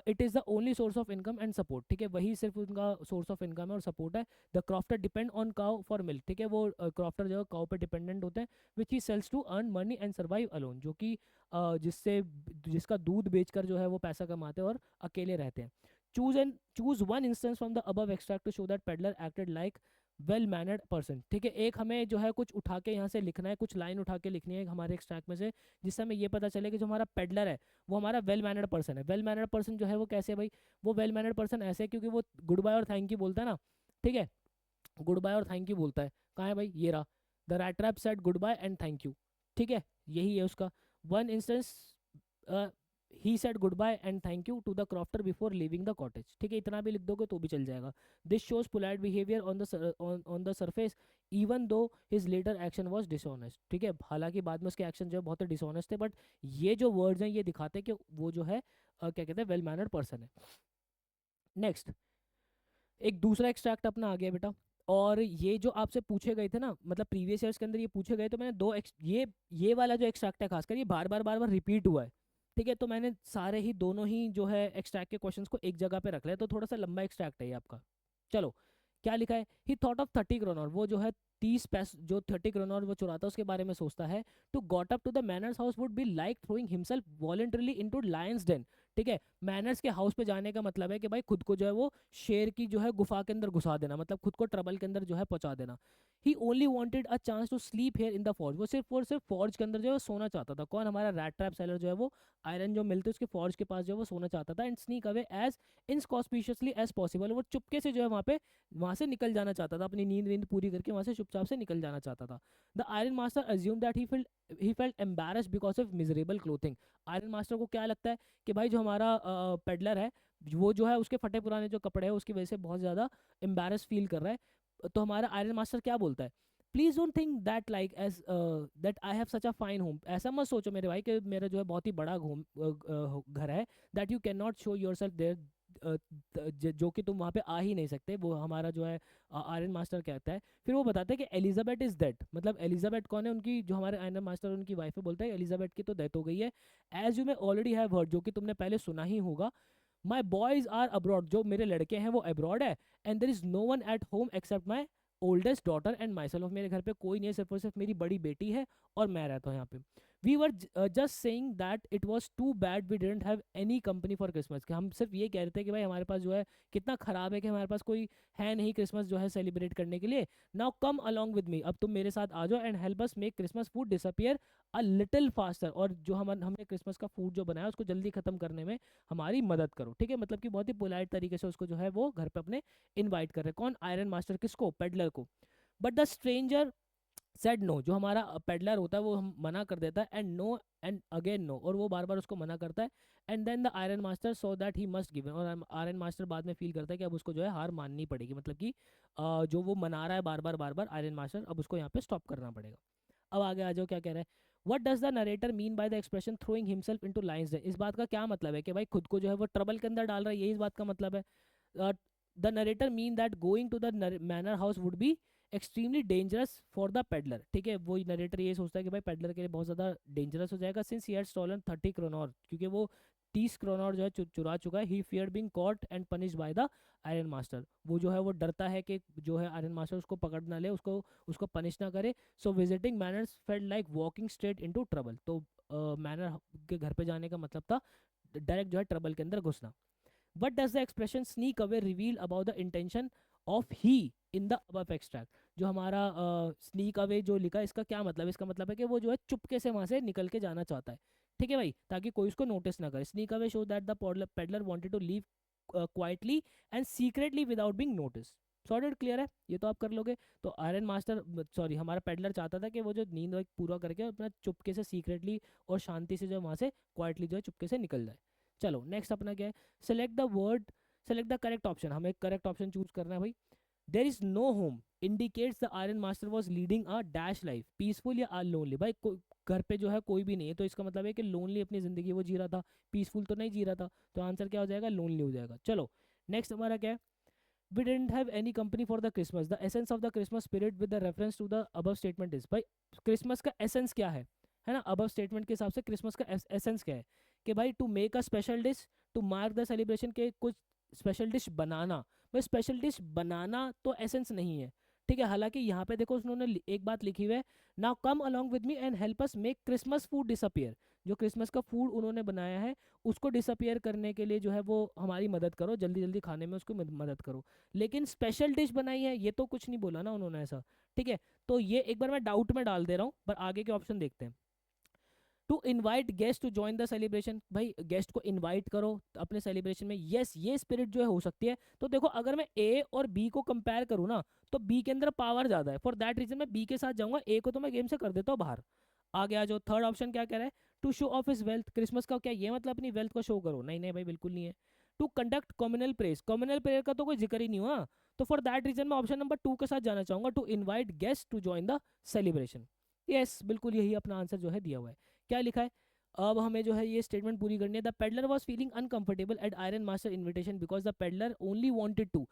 It is the only source of income and support, ठीक है, वही सिर्फ उनका सोर्स ऑफ इनकम है और सपोर्ट है। The crofter depend on cow for milk, ठीक है, वो क्रॉफ्टर जो है काउ पे डिपेंडेंट होते हैं, which he sells to earn money and survive alone, जो कि जिसका दूध बेचकर जो है वो पैसा कमाते हैं और अकेले रहते हैं। Choose one instance from the above extract to show that peddler acted like well mannered person, ठीक है, एक हमें जो है कुछ उठा के यहाँ से लिखना है, कुछ लाइन उठा के लिखनी है हमारे एक्सट्रैक्ट में से, जिससे हमें ये पता चले कि जो हमारा पेडलर है वो हमारा वेल मैनर्ड पर्सन है। वेल मैनर्ड पर्सन जो है वो कैसे है भाई? वो वेल मैनर्ड पर्सन ऐसे है क्योंकि वो गुड बाय और थैंक यू बोलता है ना, ठीक है, गुड बाय और थैंक यू बोलता है। कहाँ है भाई? ये रहा, the rat trap said good bye and thank you, ठीक है, यही है उसका। One instance, he said good bye and thank you to the crofter before leaving the cottage, ठीक है, इतना भी लिख दोगे तो भी चल जाएगा। This shows polite behaviour on the surface even though his later action was dishonest, ठीक है, हालांकि बाद में उसके एक्शन जो है बहुत डिसऑनेस्ट थे, बट ये जो वर्ड्स हैं ये दिखाते हैं कि वो जो है क्या कहते हैं, वेल मैनर्ड पर्सन है। नेक्स्ट, एक दूसरा एक्सट्रैक्ट अपना आ गया बेटा, और ये जो आपसे पूछे गए थे ना, मतलब प्रीवियस ईयर्स के अंदर ये पूछे गए, तो मैंने ये वाला जो एक्सट्रैक्ट है खासकर ये बार बार रिपीट हुआ है, ठीक है, तो मैंने सारे ही दोनों ही जो है एक्सट्रैक्ट के क्वेश्चंस को एक जगह पे रख लिया, तो थोड़ा सा लंबा एक्सट्रैक्ट है ये आपका। चलो, क्या लिखा है? ही थॉट ऑफ 30 kronor, वो जो है 30 पैसे जो 30 kronor वो चुराता है उसके बारे में सोचता है। To got up to the manor's house would be like throwing himself voluntarily into lion's den, ठीक है, मैनर्स के हाउस पे जाने का मतलब है कि भाई खुद को जो है वो शेर की जो है गुफा के अंदर घुसा देना, मतलब खुद को ट्रबल के अंदर जो है पहुंचा देना। He only wanted a chance to sleep here in the forge, वो सिर्फ और सिर्फ फॉर्ज के अंदर जो है वो सोना चाहता था। कौन? हमारा रैट ट्रैप सेलर जो है वो आयरन जो मिलते उसके फॉर्ज के पास जो है वो सोना चाहता था, and sneak away as inconspicuously as possible, वो चुपके से जो है वहां से निकल जाना चाहता था, अपनी नींद वींद पूरी करके वहां से चुपचाप से निकल जाना चाहता था। The iron master assume that he felt embarrassed because of miserable clothing, iron master को क्या लगता है कि भाई जो हमारा पेडलर है वो जो है उसके फटे पुराने जो कपड़े हैं उसकी वजह से बहुत ज़्यादा एम्बैरस फील कर रहा है। तो हमारा आयरन मास्टर क्या बोलता है? Please don't think that like as that I have such a fine home, ऐसा मत सोचो मेरे भाई कि मेरा जो है बहुत ही बड़ा घर है, that you can not show your self there, जो कि तुम वहाँ पे आ ही नहीं सकते, वो हमारा जो है आयरन मास्टर कहता है। फिर वो बताता है कि एलिजाबेथ इज डेड, मतलब एलिजाबेथ कौन है? उनकी जो हमारे आयरन मास्टर उनकी वाइफ है, बोलता है एलिजाबेथ की तो डेथ हो गई है। As you may already have heard, जो कि तुमने पहले सुना ही होगा, माई बॉयज आर अब्रॉड, जो मेरे लड़के हैं वो अब्रॉड है, and there is no one at home except my oldest daughter and my self, मेरे घर पे कोई नहीं है, सिर्फ और सिर्फ मेरी बड़ी बेटी है और मैं रहता हूँ यहाँ पे। We were just saying that it was too bad we didn't have any company for Christmas, कि हम सिर्फ ये कह रहे थे कि भाई हमारे पास जो है कितना ख़राब है कि हमारे पास कोई है नहीं क्रिसमस जो है सेलिब्रेट करने के लिए। Now come along with me, अब तुम मेरे साथ आ जाओ, and help us make Christmas food disappear a little faster, और जो हमने क्रिसमस का फूड जो बनाया उसको जल्दी ख़त्म करने में हमारी मदद करो, ठीक है, मतलब कि बहुत ही पोलाइट तरीके से उसको जो है वो घर पे अपने इन्वाइट कर रहे हैं। कौन? Iron master. किसको? पेडलर को। But the stranger said no, जो हमारा पेडलर होता है वो हम मना कर देता है, and no and again no, और वो बार बार उसको मना करता है। And then the iron master so that he must give, और आयरन मास्टर बाद में फील करता है कि अब उसको जो है हार माननी पड़ेगी, मतलब कि जो वो मना रहा है बार बार आयरन मास्टर, अब उसको यहाँ पे स्टॉप करना पड़ेगा। अब आगे आ जाओ, क्या कह रहा है? What does the narrator mean by the expression throwing himself into lion's den, इस बात का क्या मतलब है कि भाई खुद को जो है वो ट्रबल के अंदर डाल रहा है, यही इस बात का मतलब है। The narrator mean that going to the manor house would be extremely dangerous for the peddler, ठीक है, वो नरेटर ये सोचता है कि भाई पेडलर के लिए बहुत ज़्यादा डेंजरस हो जाएगा, since he had stolen 30 kronor, क्योंकि वो 30 kronor जो है चुरा चुका है। He feared being caught and punished by the iron master, वो जो है वो डरता है कि जो है आयरन मास्टर उसको पकड़ ना ले, उसको उसको पनिश ना करे। So visiting manors felt like walking straight into trouble, तो मैनर के घर पे जाने का मतलब था डायरेक्ट जो है ट्रबल के अंदर घुसना। What does the expression sneak away reveal about the intention of he in the above extract? जो हमारा स्नीक अवे जो लिखा है इसका क्या मतलब है? इसका मतलब है कि वो जो है चुपके से वहां से निकल के जाना चाहता है, ठीक है भाई, ताकि कोई उसको नोटिस ना करे। Sneak away show that the peddler wanted to leave quietly and secretly without being notice. Sorted, clear है? ये तो आप कर लोगे। तो आयरन मास्टर, सॉरी, हमारा पेडलर चाहता था कि वो जो नींद पूरा करके अपना चुपके से सीक्रेटली और शांति से जो वहां से क्वाइटली जो है चुपके से निकल जाए। चलो नेक्स्ट अपना क्या है? Select the word, select the correct option, हमें करेक्ट ऑप्शन चूज करना है भाई। There is no home indicates the iron master was leading a dash life, peaceful या लोनली, भाई घर पे जो है कोई भी नहीं है, तो इसका मतलब है कि लोनली अपनी जिंदगी वो जी रहा था, पीसफुल तो नहीं जी रहा था, तो आंसर क्या हो जाएगा? लोनली हो जाएगा। चलो नेक्स्ट हमारा क्या है? We didn't have any company for the Christmas. The essence of the Christmas spirit with the reference to the above statement is, भाई क्रिसमस का एसेंस क्या है है ना। अब स्टेटमेंट के हिसाब से क्रिसमस का एसेंस क्या है कि भाई to make a special dish to mark the celebration के कुछ स्पेशल डिश बनाना। भाई स्पेशल डिश बनाना तो एसेंस नहीं है, ठीक है। हालांकि यहाँ पे देखो उन्होंने एक बात लिखी हुई है, now come along with me and help us make Christmas food disappear. जो क्रिसमस का फूड उन्होंने बनाया है उसको डिसअपियर करने के लिए जो है वो हमारी मदद करो, जल्दी जल्दी खाने में उसको मदद करो। लेकिन स्पेशल डिश बनाई है ये तो कुछ नहीं बोला ना उन्होंने ऐसा, ठीक है। तो ये एक बार मैं डाउट में डाल दे रहा हूँ, पर आगे के ऑप्शन देखते हैं। To invite guest to join the celebration, भाई गेस्ट को इनवाइट करो अपने सेलिब्रेशन में, यस ये स्पिरिट जो है हो सकती है। तो देखो अगर मैं ए और बी को कंपेयर करूँ ना तो बी के अंदर पावर ज़्यादा है, फॉर दैट रीजन मैं बी के साथ जाऊंगा, ए को तो मैं गेम से कर देता हूँ बाहर। आगे आ जाओ, थर्ड ऑप्शन क्या कह रहा है, to show off his wealth, Christmas का क्या ये मतलब अपनी वेल्थ को शो करो, नहीं नहीं भाई बिल्कुल नहीं है। To conduct communal prayers, communal prayer का तो कोई जिक्र ही नहीं हुआ, तो फॉर दैट रीजन मैं ऑप्शन नंबर 2 के साथ जाना चाहूंगा, to invite guest to join the celebration. Yes बिल्कुल यही अपना आंसर जो है दिया हुआ है। क्या लिखा है, अब हमें जो है ये स्टेटमेंट पूरी करनी है। The peddler was feeling uncomfortable at iron master invitation because the peddler only wanted to,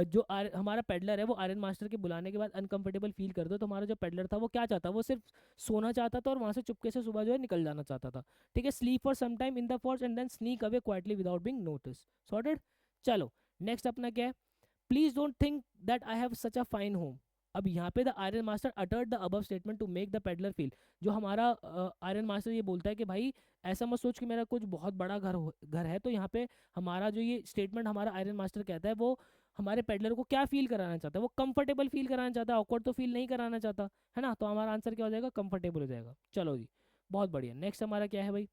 जो हमारा पेडलर है वो आयरन मास्टर के बुलाने के बाद अनकंफर्टेबल फील कर दो, तो हमारा जो पेडलर था वो क्या चाहता, वो सिर्फ सोना चाहता था और वहां से चुपके से सुबह जो है निकल जाना चाहता था, ठीक है। Sleep for some time in the forge and then sneak away quietly without being notice. Sorted. चलो नेक्स्ट अपना क्या है, please don't think that I have such a fine home. अब यहाँ पे the iron master uttered the above statement to make the peddler feel, जो हमारा iron master ये बोलता है कि भाई ऐसा मत सोच कि मेरा कुछ बहुत बड़ा घर है। तो यहाँ पे हमारा जो ये स्टेटमेंट हमारा आयरन मास्टर कहता है वो हमारे पेडलर को क्या फील कराना चाहता है, वो कंफर्टेबल फील कराना चाहता है, ऑकवर्ड तो फील नहीं कराना चाहता, है ना। तो हमारा आंसर क्या हो जाएगा, कंफर्टेबल हो जाएगा। चलो जी बहुत बढ़िया। नेक्स्ट हमारा क्या है भाई,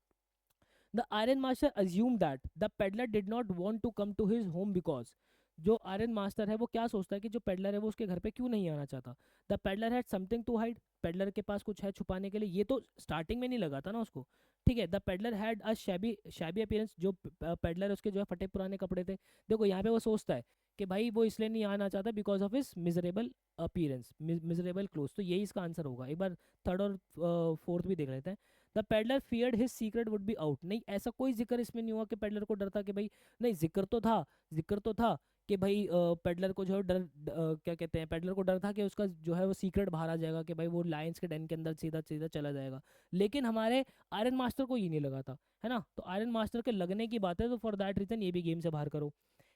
the iron master assume that the peddler did not want to come to his home because, जो आयरन मास्टर है वो क्या सोचता है कि जो पेडलर है वो उसके घर पे क्यों नहीं आना चाहता। The peddler had something to hide, peddler के पास कुछ है छुपाने के लिए, ये तो स्टार्टिंग में नहीं लगा था ना उसको, ठीक है। The peddler had a shabby shabby appearance, जो पेडलर उसके जो है फटे पुराने कपड़े थे। देखो यहाँ पे वो सोचता है कि भाई वो इसलिए नहीं आना चाहता because of his miserable appearance, miserable cloth, तो यही इसका आंसर होगा। एक बार थर्ड और फोर्थ भी देख लेते हैं। The peddler feared his secret would be out, नहीं ऐसा कोई जिक्र इसमें नहीं हुआ कि पेडलर को डर था कि भाई, नहीं जिक्र तो था कि भाई पेडलर को जो है क्या कहते हैं, पेडलर को डर था कि उसका जो है वो सीक्रेट बाहर आ जाएगा कि भाई वो लायंस के डेन के अंदर सीधा सीधा चला जाएगा। लेकिन हमारे आयरन मास्टर को ये नहीं लगा था, है ना। तो आयरन मास्टर के लगने की बात है, तो फॉर दैट रीजन ये भी गेम से बाहर करो।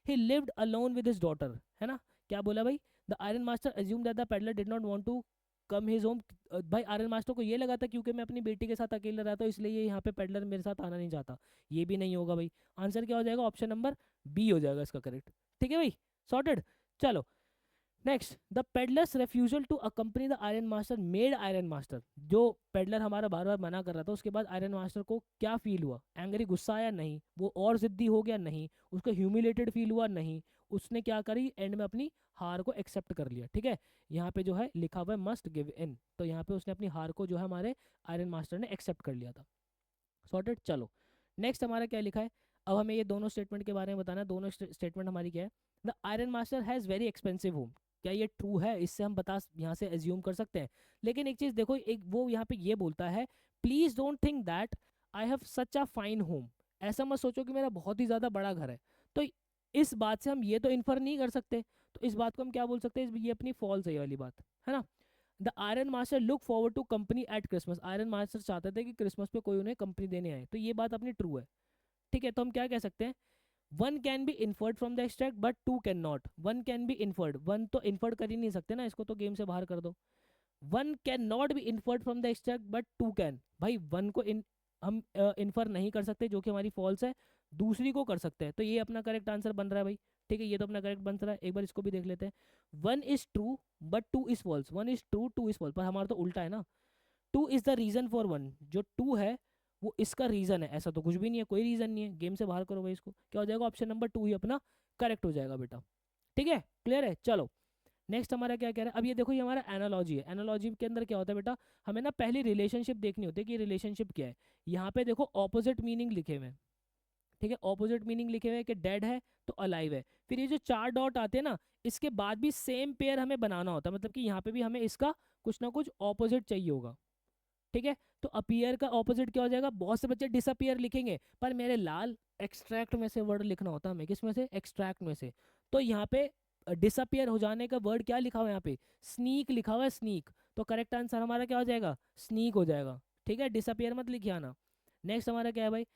He lived alone with his daughter, है ना। क्या बोला भाई, the iron master assume that the peddler did not want to come his home. भाई आयरन मास्टर को ये लगा था क्योंकि मैं अपनी बेटी के साथ अकेले रहता हूँ इसलिए ये यहाँ पे पेडलर मेरे साथ आना नहीं चाहता, ये भी नहीं होगा भाई। आंसर क्या हो जाएगा, ऑप्शन नंबर बी हो जाएगा इसका करेक्ट, ठीक है भाई। सॉर्टेड। चलो next, the pedlar's refusal to accompany the iron master made iron master, जो पेडलर हमारा बार बार मना कर रहा था उसके बाद आयरन मास्टर को क्या फील हुआ, एंग्री, गुस्सा आया, नहीं। वो और जिद्दी हो गया, नहीं। उसको ह्यूमिलेटेड फील हुआ, नहीं। उसने क्या करी, एंड में अपनी हार को एक्सेप्ट कर लिया, ठीक है। यहाँ पे जो है लिखा हुआ है मस्ट गिव इन, तो यहाँ पे उसने अपनी हार को जो है हमारे आयरन मास्टर ने एक्सेप्ट कर लिया था। सॉर्टेड। चलो नेक्स्ट हमारा क्या लिखा है, अब हमें ये दोनों स्टेटमेंट के बारे में बताना है। दोनों स्टेटमेंट हमारी क्या है, the iron master has very expensive home, क्या ये ट्रू है, इससे हम बता यहाँ से एज्यूम कर सकते हैं। लेकिन एक चीज़ देखो, एक वो यहाँ पे ये बोलता है please don't think that I have such a fine home, ऐसा मत सोचो कि मेरा बहुत ही ज़्यादा बड़ा घर है। तो इस बात से हम ये तो इन्फर नहीं कर सकते, तो इस बात को हम क्या बोल सकते हैं, ये अपनी फॉल्स है ये वाली बात, है ना। The iron master look forward to company at Christmas, iron master चाहते थे कि क्रिसमस पे कोई उन्हें कंपनी देने आए, तो ये बात अपनी ट्रू है, ठीक है। तो हम क्या कह सकते हैं, one can be inferred from the extract but two can not, one can be inferred, one तो इन्फर्ड कर ही नहीं सकते ना, इसको तो गेम से बाहर कर दो। One can not be inferred from the extract but two can, भाई वन को हम इन्फर नहीं कर सकते जो कि हमारी फॉल्स है, दूसरी को कर सकते हैं, तो ये अपना करेक्ट आंसर बन रहा है भाई, ठीक है। ये तो अपना करेक्ट बन रहा है, एक बार इसको भी देख लेते हैं। One is true but two is false, one is true two is false, पर हमारा तो उल्टा है ना। Two is the reason for one, जो टू है वो इसका रीजन है, ऐसा तो कुछ भी नहीं है, कोई रीजन नहीं है, गेम से बाहर करो भाई इसको, क्या हो जाएगा, ऑप्शन नंबर 2 ही अपना करेक्ट हो जाएगा बेटा, ठीक है। क्लियर है। चलो नेक्स्ट हमारा क्या कह रहा है, अब ये देखो ये हमारा एनालॉजी है। एनालॉजी के अंदर क्या होता है बेटा, हमें ना पहली रिलेशनशिप देखनी होती है कि रिलेशनशिप क्या है। यहाँ पे देखो ऑपोजिट मीनिंग लिखे हुए हैं, ठीक है। ऑपोजिट मीनिंग लिखे हुए हैं कि डेड है तो अलाइव है, फिर ये जो 4 डॉट आते हैं ना इसके बाद भी सेम पेयर हमें बनाना होता है, मतलब कि यहाँ पे भी हमें इसका कुछ ना कुछ ऑपोजिट चाहिए होगा, ठीक है। तो अपीयर का ऑपोजिट क्या हो जाएगा, बहुत से बच्चे डिसअपियर लिखेंगे, पर मेरे लाल एक्सट्रैक्ट में से वर्ड लिखना होता है हमें, किस में से, एक्सट्रैक्ट में से। तो यहाँ पे डिसअपियर हो जाने का वर्ड क्या लिखा हुआ है यहाँ पे, स्नीक लिखा हुआ है, स्नीक, तो करेक्ट आंसर हमारा क्या हो जाएगा, स्नीक हो जाएगा, ठीक है, डिसअपियर मत लिखे आना। नेक्स्ट हमारा क्या है भाई,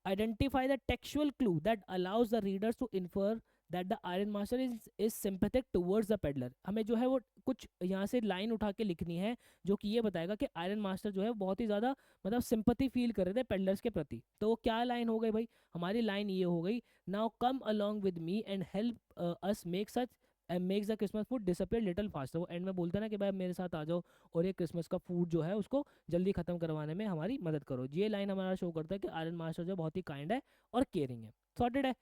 identify the textual clue that allows the readers to infer that the iron master is sympathetic towards the peddler. हमें जो है वो कुछ यहाँ से लाइन उठा के लिखनी है जो कि ये बताएगा कि आयरन मास्टर जो है बहुत ही ज़्यादा मतलब सिंपैथी फील कर रहे थे पेडलर्स के प्रति। तो वो क्या लाइन हो गई भाई, हमारी लाइन ये हो गई, now come along with me and help us make such and makes the Christmas food disappear little faster. वो एंड में बोलता है ना कि भाई मेरे साथ आ जाओ और ये क्रिसमस का फूड जो है उसको जल्दी खत्म करवाने में हमारी मदद करो। ये लाइन हमारा शो करता है कि आयरन मास्टर जो बहुत ही काइंड है और केयरिंग है। सॉर्टेड है।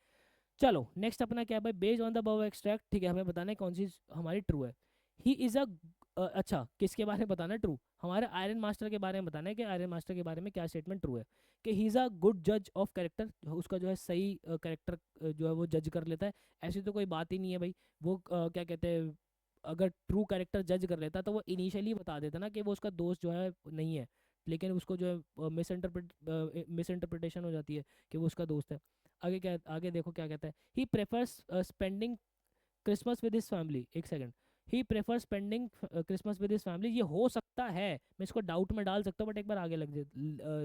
चलो नेक्स्ट अपना क्या है भाई, based on the above extract, ठीक है, हमें बताना है कौन सी हमारी ट्रू है। ही इज अ अच्छा किसके बारे में बताना है ट्रू, हमारे आयरन मास्टर के बारे में बताना है कि आयरन मास्टर के बारे में क्या स्टेटमेंट ट्रू है। कि ही इज़ अ गुड जज ऑफ कैरेक्टर, उसका जो है सही कैरेक्टर जो है वो जज कर लेता है। ऐसी तो कोई बात ही नहीं है भाई। वो क्या कहते हैं, अगर ट्रू कैरेक्टर जज कर लेता तो वो इनिशियली बता देता ना कि वो उसका दोस्त जो है नहीं है, लेकिन उसको जो है मिसइंटरप्रिटेशन हो जाती है कि वो उसका दोस्त है। आगे क्या, आगे देखो क्या कहता है, he prefers spending Christmas with his family, एक second, he prefer spending Christmas with his family, ये हो सकता है, मैं इसको डाउट में डाल सकता हूँ बट एक बार आगे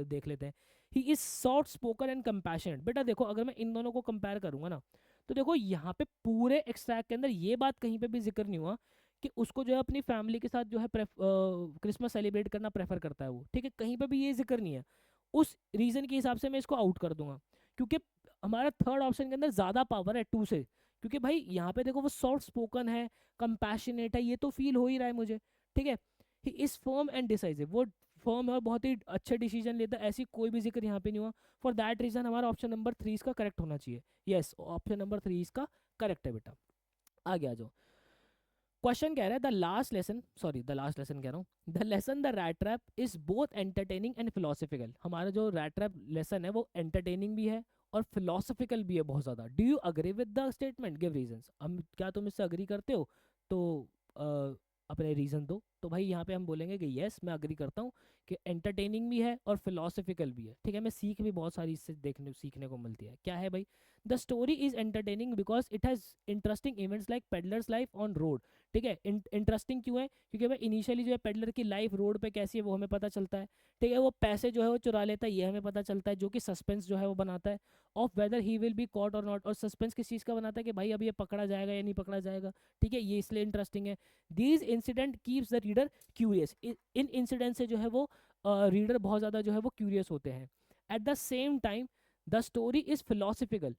देख लेते हैं। He is soft spoken and compassionate. बेटा देखो अगर मैं इन दोनों को कंपेयर करूंगा ना तो देखो यहाँ पे पूरे एक्सट्रैक्ट के अंदर ये बात कहीं पे भी जिक्र नहीं हुआ कि उसको जो है अपनी फैमिली के साथ जो है क्रिसमस सेलिब्रेट करना प्रेफर करता है वो, ठीक है, कहीं पे भी ये जिक्र नहीं है। उस रीजन के हिसाब से मैं इसको आउट कर दूंगा, क्योंकि हमारा थर्ड ऑप्शन के अंदर ज्यादा पावर है टू से। क्योंकि भाई यहाँ पे देखो वो सॉफ्ट स्पोकन है, कंपैशनेट है, ये तो फील हो ही रहा है मुझे, ठीक है। He is firm and decisive, वो फर्म है और बहुत ही अच्छे डिसीजन लेता है, ऐसी कोई भी जिक्र यहाँ पे नहीं हुआ। फॉर दैट रीजन हमारा ऑप्शन नंबर 3 इसका करेक्ट होना चाहिए। यस, ऑप्शन नंबर 3 इसका करेक्ट है बेटा। आगे आ जाओ। क्वेश्चन कह रहा है the last lesson, sorry the last lesson कह रहा हूँ, the lesson the rat trap is both entertaining and philosophical. हमारा जो रैट ट्रैप लेसन है वो एंटरटेनिंग भी है और फिलोसफिकल भी है बहुत ज़्यादा। Do you agree with the statement, give reasons. हम क्या तुम इससे अग्री करते हो तो अपने रीज़न दो। तो भाई यहाँ पे हम बोलेंगे कि यस मैं अग्री करता हूँ कि एंटरटेनिंग भी है और फिलोसफिकल भी है, ठीक है। मैं सीख भी बहुत सारी इससे सीखने को मिलती है। क्या है भाई, the story is entertaining because it has interesting events like peddlers life on road, ठीक है। इंटरेस्टिंग क्यों है, क्योंकि भाई इनिशियली जो है पेडलर की लाइफ रोड पे कैसी है वो हमें पता चलता है, ठीक है। वो पैसे जो है वो चुरा लेता है ये हमें पता चलता है, जो कि सस्पेंस जो है वो बनाता है of whether he will be caught और नॉट। और सस्पेंस किस चीज़ का बनाता है कि भाई अब ये पकड़ा जाएगा या नहीं पकड़ा जाएगा, ठीक है, ये इसलिए इंटरेस्टिंग है। These incident keeps the reader curious, in incident से जो है वो रीडर बहुत ज़्यादा जो है वो क्यूरियस होते हैं। At the same time the story is philosophical,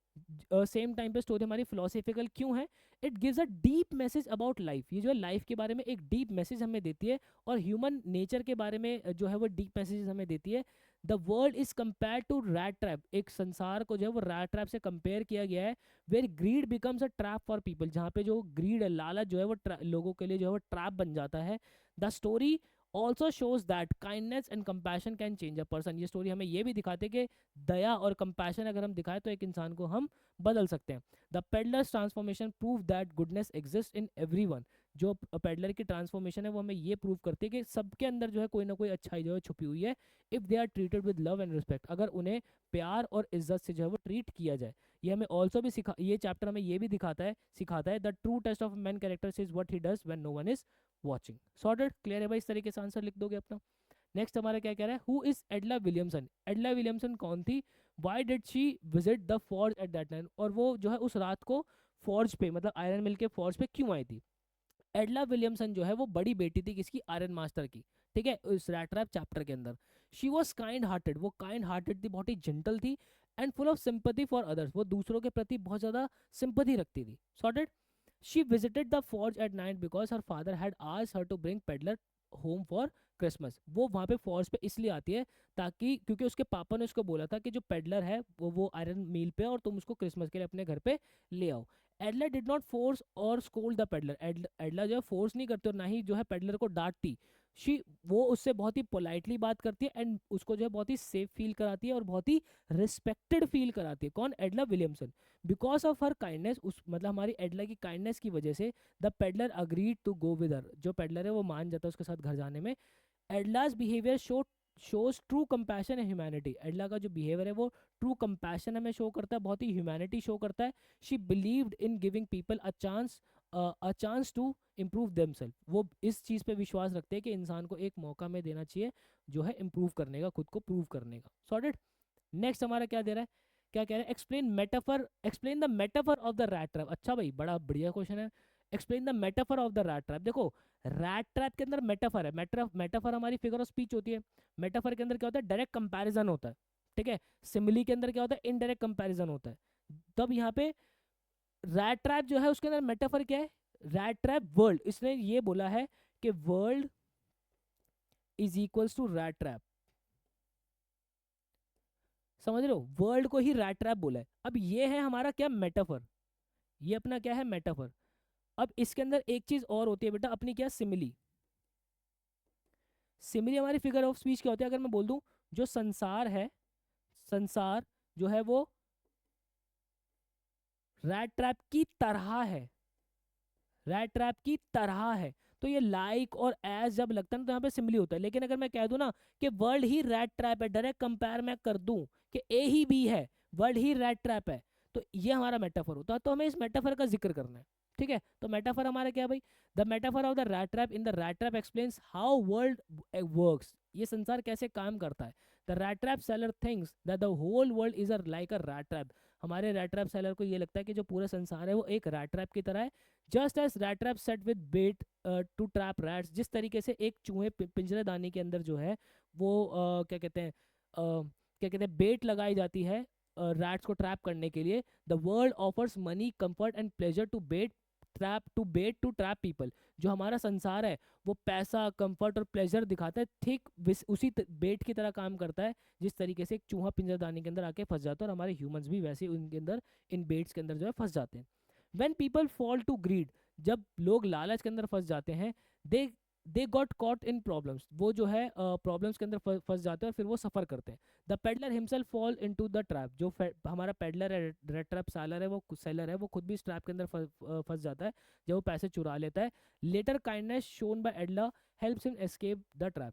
same time पे स्टोरी हमारी फिलोसफिकल क्यों है, it gives a deep message about life, ये जो है लाइफ के बारे में एक डीप मैसेज हमें देती है और ह्यूमन नेचर के बारे में जो है वो डीप मैसेज हमें देती है। The world is compare to rat trap, एक संसार को जो है वो रैट ट्रैप से कंपेयर किया गया है। Where greed becomes a trap for people, जहाँ पे जो ग्रीड है, लालच जो है वो लोगों के लिए जो है वो ट्रैप बन जाता है। The story also shows that kindness and compassion can change a person, ये स्टोरी हमें ये भी दिखाते हैं कि दया और कंपैशन अगर हम दिखाए तो एक इंसान को हम बदल सकते हैं। The peddlers transformation prove that goodness exist in everyone, जो पेडलर की ट्रांसफॉर्मेशन है वो हमें ये प्रूव करती है कि सबके अंदर जो है कोई ना कोई अच्छाई जो है छुपी हुई है, if they are treated with love and respect, अगर उन्हें प्यार और इज्जत से जो है वो ट्रीट किया जाए। ये हमें ऑल्सो भी ये चैप्टर हमें ये भी सिखाता है the true test of man characters is what he does when no one is watching. Sorted, clear है भाई, इस तरीके से आंसर लिख दोगे अपना। नेक्स्ट हमारा क्या कह रहा है, हु इज एडला विलियमसन, एडला विलियमसन कौन थी, why did she visit the forge at that time, और वो जो है उस रात को फॉर्ज पे मतलब आयरन मिल के फॉर्ज पे क्यों आई थी। एडला विलियमसन जो है वो बड़ी बेटी थी किसकी, आयरन मास्टर की, ठीक है, उस रैट ट्रैप चैप्टर के अंदर। शी वॉज काइंड हार्टेड, वो काइंड हार्टेड थी, बहुत ही जेंटल थी, and full of sympathy for others, वो दूसरों के प्रति बहुत ज़्यादा सिंपथी रखती थी। Sorted. She visited the forge at night because her father had asked her to bring peddler home for Christmas. वो वहाँ पे फॉर्ज पे इसलिए आती है ताकि, क्योंकि उसके पापा ने उसको बोला था कि जो पेडलर है वो आयरन मील पे और तुम उसको क्रिसमस के लिए अपने घर पे ले आओ। एडलर डिड नॉट फोर्स और स्कोल्ड द पेडलर, एडलर जो है फोर्स नहीं करती और ना ही जो है पेडलर को डांटती। शी वो उससे बहुत ही पोलाइटली बात करती है एंड उसको जो है बहुत ही सेफ फील कराती है और बहुत ही रिस्पेक्टेड फील कराती है। कौन, Edla Williamson. Because of her kindness, उस मतलब हमारी एडला की काइंडनेस की वजह से the peddler agreed to go with her, जो पेडलर है वो मान जाता है उसके साथ घर जाने में। Edla's behaviour shows true compassion and humanity, Edla का जो बिहेवियर है वो ट्रू कंपैशन हमें शो करता है, बहुत ही ह्यूमैनिटी शो करता है। She believed in giving people a chance a chance to improve themselves, वो इस चीज़ पे विश्वास रखते हैं कि इंसान को एक मौका में देना चाहिए जो है इम्प्रूव करने का, खुद को प्रूव करने का। सॉर्टेड। नेक्स्ट हमारा क्या दे रहा है, क्या कह रहा है, explain the metaphor of the rat trap. अच्छा भाई, बड़ा बढ़िया क्वेश्चन है। Explain the metaphor of the rat trap. देखो, रैट ट्रैप के अंदर मेटाफर है। मेटाफर हमारी फिगर ऑफ स्पीच होती है। मेटाफर के अंदर क्या होता है, डायरेक्ट कंपैरिजन होता है, ठीक है। सिमिली के अंदर क्या होता है, इनडायरेक्ट कंपैरिजन होता है। तब यहाँ पे रैट ट्रैप जो है उसके अंदर मेटाफर क्या है, रैट ट्रैप वर्ल्ड, इसने ये बोला है कि world is equals to rat trap. समझ रहे हो, वर्ल्ड को ही रैट ट्रैप बोला है। अब ये है हमारा क्या, मेटाफर, ये अपना क्या है, मेटाफर। अब इसके अंदर एक चीज और होती है बेटा अपनी, क्या, सिमिली। सिमिली हमारी फिगर ऑफ स्पीच क्या होती है, अगर मैं बोल दूं जो संसार है, संसार जो है वो रैट ट्रैप की तरह है, रैट ट्रैप की तरह है, तो ये लाइक और एज जब लगता है ना तो यहाँ पे सिमिली होता है। लेकिन अगर मैं कह दूं ना कि वर्ल्ड ही रैट ट्रैप है, डायरेक्ट कंपेयर मैं कर दूं कि ए ही बी है, वर्ल्ड ही रैट ट्रैप है, तो ये हमारा मेटाफर होता है। तो हमें इस मेटाफर का जिक्र करना है, ठीक है। तो मेटाफर हमारा क्या भाई, the metaphor of the rat trap in the rat trap explains how world works, ये संसार कैसे काम करता है। The rat trap seller thinks that the whole world is a like a rat trap, हमारे रैट ट्रैप सेलर को ये लगता है कि जो पूरा संसार है वो एक रैट ट्रैप की तरह है। Just as rat trap set with bait to trap rats, जिस तरीके से एक चूहे पिंजरेदानी के अंदर जो है वो क्या कहते हैं, क्या कहते हैं, बेट लगाई जाती है रैट्स को ट्रैप करने के लिए। The world offers money, comfort and pleasure to trap people, जो हमारा संसार है वो पैसा, कंफर्ट और प्लेजर दिखाता है, ठीक उसी बेट की तरह काम करता है जिस तरीके से एक चूहा पिंजरदानी के अंदर आके फंस जाता है, और हमारे ह्यूमंस भी वैसे उनके अंदर, इन बेट्स के अंदर जो है फंस जाते हैं। When people fall to greed, जब लोग लालच के अंदर फंस जाते हैं, they they got caught in problems, वो जो है प्रॉब्लम्स के अंदर फंस जाते हैं और फिर वो सफ़र करते हैं। The peddler himself fall into the trap, जो हमारा पेडलर है, रेड ट्रैप सेलर है, वो सेलर है, वो खुद भी इस ट्रैप के अंदर फंस जाता है जब वो पैसे चुरा लेता है। Later kindness shown by Edla helps him escape the trap,